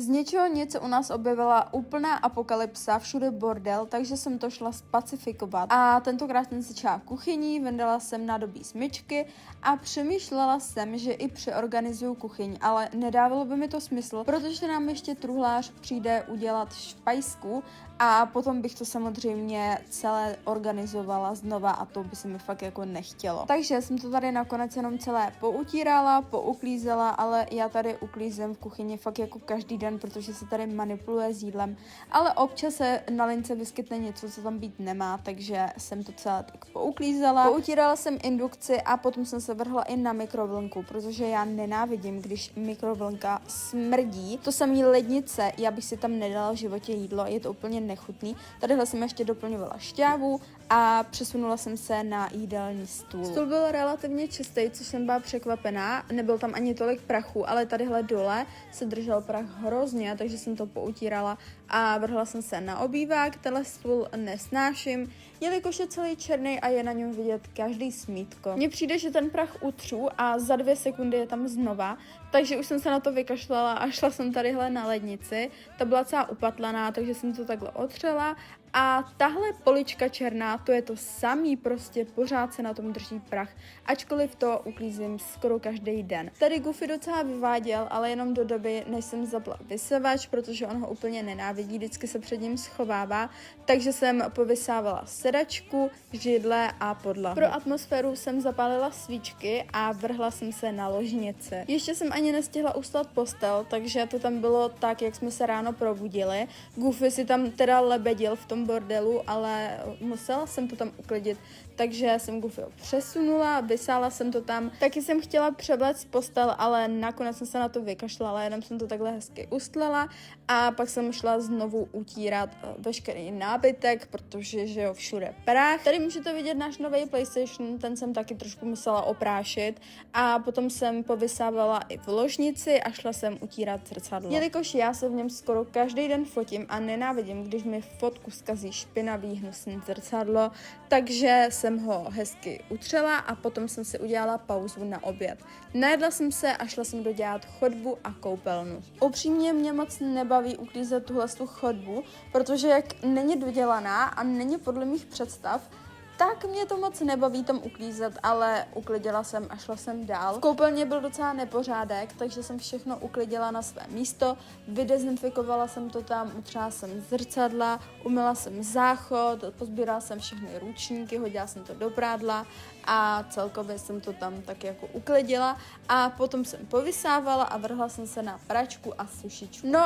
Z ničeho nic u nás objevila úplná apokalypsa, všude bordel, takže jsem to šla spacifikovat. A tentokrát jsem začala kuchyní, vyndala jsem nádobí smyčky a přemýšlela jsem, že i přeorganizuju kuchyň, ale nedávalo by mi to smysl, protože nám ještě truhlář přijde udělat špajsku a potom bych to samozřejmě celé organizovala znova a to by se mi fakt jako nechtělo. Takže jsem to tady nakonec jenom celé poutírala, pouklízela, ale já tady uklízím v kuchyni fakt jako každý den, protože se tady manipuluje s jídlem, ale občas se na lince vyskytne něco, co tam být nemá, takže jsem to celé tak pouklízela. Poutírala jsem indukci a potom jsem se vrhla i na mikrovlnku, protože já nenávidím, když mikrovlnka smrdí. To samý lednice, já bych si tam nedala v životě jídlo, je to úplně nechutný. Tadyhle jsem ještě doplňovala šťávu a přesunula jsem se na jídelní stůl. Stůl byl relativně čistý, což jsem byla překvapená. Nebyl tam ani tolik prachu, ale tadyhle dole se držel prach hrozně, takže jsem to poutírala a vrhla jsem se na obývák. Tenhle stůl nesnáším, jelikož je celý černý a je na něm vidět každý smítko. Mně přijde, že ten prach utřu a za 2 sekundy je tam znova, takže už jsem se na to vykašlala a šla jsem tadyhle na lednici. Ta byla celá upatlaná, takže jsem to takhle otřela. A tahle polička černá, to je to samý, prostě pořád se na tom drží prach, ačkoliv to uklízím skoro každý den. Tady Goofy docela vyváděl, ale jenom do doby, než jsem zapla vysavač, protože on ho úplně nenávidí, vždycky se před ním schovává, takže jsem povysávala sedačku, židle a podlahu. Pro atmosféru jsem zapálila svíčky a vrhla jsem se na ložnici. Ještě jsem ani nestihla ustat postel, takže to tam bylo tak, jak jsme se ráno probudili. Goofy si tam teda lebedil v tom bordelu, ale musela jsem to tam uklidit, takže jsem Goofyho přesunula, vysála jsem to tam. Taky jsem chtěla převléct postel, ale nakonec jsem se na to vykašlala, jenom jsem to takhle hezky ustlala a pak jsem šla znovu utírat veškerý nábytek, protože že jo, všude prach. Tady můžete vidět náš nový PlayStation, ten jsem taky trošku musela oprášit a potom jsem povysávala i v ložnici a šla jsem utírat zrcadlo. Jelikož já se v něm skoro každý den fotím a nenávidím, když mi fotku zkazí špinavý hnusný zrcadlo, takže jsem ho hezky utřela a potom jsem si udělala pauzu na oběd. Najedla jsem se a šla jsem dodělat chodbu a koupelnu. Upřímně mě moc nebaví uklízet tuhle chodbu, protože jak není dodělaná a není podle mých představ, tak mě to moc nebaví tam uklízet, ale uklidila jsem a šla jsem dál. V koupelně byl docela nepořádek, takže jsem všechno uklidila na své místo, vydezinfikovala jsem to tam, utřela jsem zrcadla, umyla jsem záchod, pozbírala jsem všechny ručníky, hodila jsem to do prádla a celkově jsem to tam tak jako uklidila a potom jsem povysávala a vrhla jsem se na pračku a sušičku. No